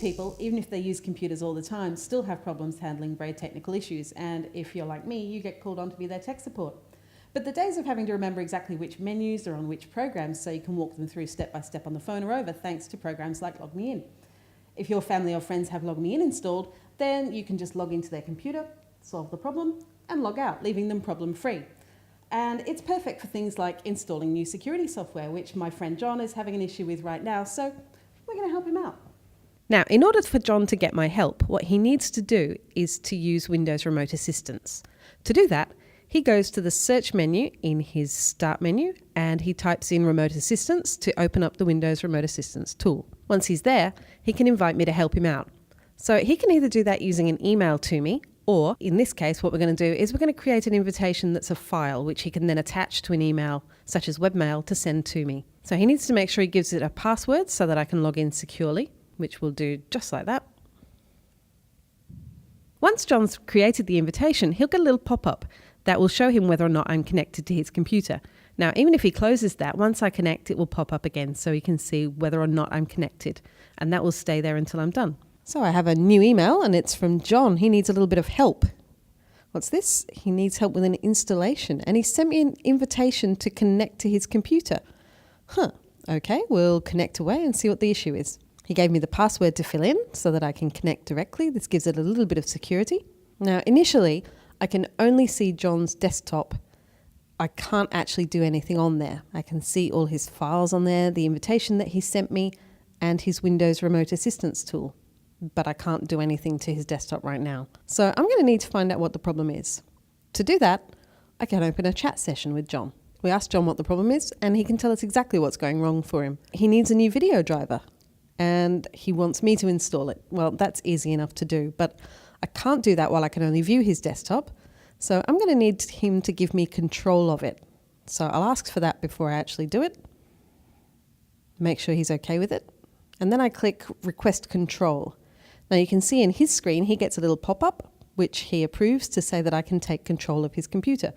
people, even if they use computers all the time, still have problems handling very technical issues, and if you're like me, you get called on to be their tech support. But the days of having to remember exactly which menus are on which programs so you can walk them through step by step on the phone are over, thanks to programs like LogMeIn. If your family or friends have LogMeIn installed, then you can just log into their computer, solve the problem, and log out, leaving them problem-free. And it's perfect for things like installing new security software, which my friend John is having an issue with right now, so we're going to help him out. Now, in order for John to get my help, what he needs to do is to use Windows Remote Assistance. To do that, he goes to the search menu in his Start menu and he types in Remote Assistance to open up the Windows Remote Assistance tool. Once he's there, he can invite me to help him out. So he can either do that using an email to me, or in this case, what we're going to do is we're going to create an invitation that's a file, which he can then attach to an email, such as webmail, to send to me. So he needs to make sure he gives it a password so that I can log in securely, which we'll do just like that. Once John's created the invitation, he'll get a little pop-up that will show him whether or not I'm connected to his computer. Now, even if he closes that, once I connect, it will pop up again so he can see whether or not I'm connected, and that will stay there until I'm done. So I have a new email and it's from John. He needs a little bit of help. What's this? He needs help with an installation, and he sent me an invitation to connect to his computer. Okay, we'll connect away and see what the issue is. He gave me the password to fill in so that I can connect directly. This gives it a little bit of security. Now, initially, I can only see John's desktop. I can't actually do anything on there. I can see all his files on there, the invitation that he sent me, and his Windows Remote Assistance tool. But I can't do anything to his desktop right now. So I'm going to need to find out what the problem is. To do that, I can open a chat session with John. We ask John what the problem is, and he can tell us exactly what's going wrong for him. He needs a new video driver, and he wants me to install it. Well, that's easy enough to do, but I can't do that while I can only view his desktop. So I'm going to need him to give me control of it. So I'll ask for that before I actually do it. Make sure he's okay with it. And then I click Request Control. Now you can see in his screen, he gets a little pop-up, which he approves to say that I can take control of his computer.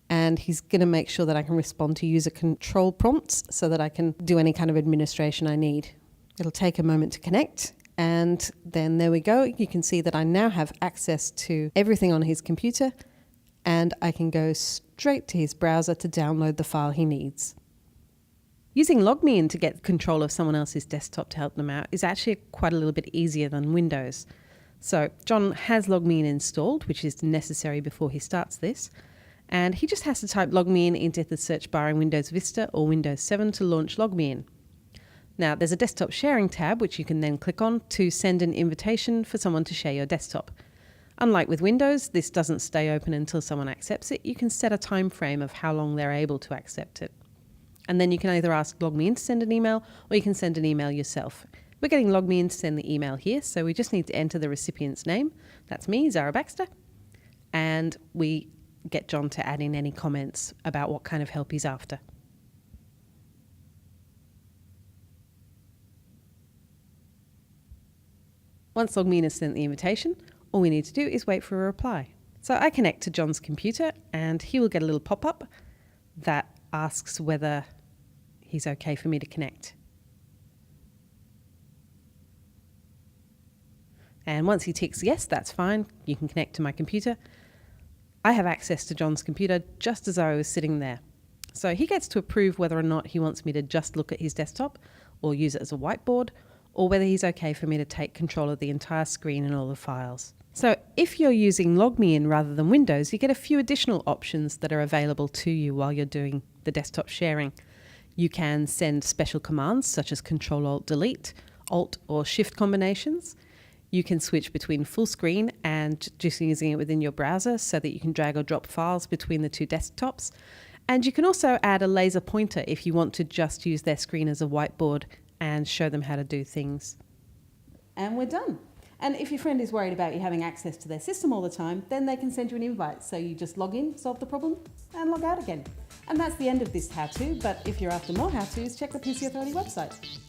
And he's going to make sure that I can respond to user control prompts so that I can do any kind of administration I need. It'll take a moment to connect. And then there we go. You can see that I now have access to everything on his computer, and I can go straight to his browser to download the file he needs. Using LogMeIn to get control of someone else's desktop to help them out is actually quite a little bit easier than Windows. So John has LogMeIn installed, which is necessary before he starts this, and he just has to type LogMeIn into the search bar in Windows Vista or Windows 7 to launch LogMeIn. Now there's a desktop sharing tab which you can then click on to send an invitation for someone to share your desktop. Unlike with Windows, this doesn't stay open until someone accepts it. You can set a time frame of how long they're able to accept it. And then you can either ask LogMeIn to send an email, or you can send an email yourself. We're getting LogMeIn to send the email here, so we just need to enter the recipient's name. That's me, Zara Baxter. And we get John to add in any comments about what kind of help he's after. Once LogMeIn has sent the invitation, all we need to do is wait for a reply. So I connect to John's computer, and he will get a little pop-up that asks whether he's okay for me to connect. And once he ticks yes, that's fine, you can connect to my computer. I have access to John's computer just as I was sitting there. So he gets to approve whether or not he wants me to just look at his desktop or use it as a whiteboard, or whether he's okay for me to take control of the entire screen and all the files. So if you're using LogMeIn rather than Windows, you get a few additional options that are available to you while you're doing the desktop sharing. You can send special commands such as Control-Alt-Delete, Alt or Shift combinations. You can switch between full screen and just using it within your browser so that you can drag or drop files between the two desktops. And you can also add a laser pointer if you want to just use their screen as a whiteboard and show them how to do things. And we're done. And if your friend is worried about you having access to their system all the time, then they can send you an invite. So you just log in, solve the problem, and log out again. And that's the end of this how-to, but if you're after more how-tos, check the PC Authority website.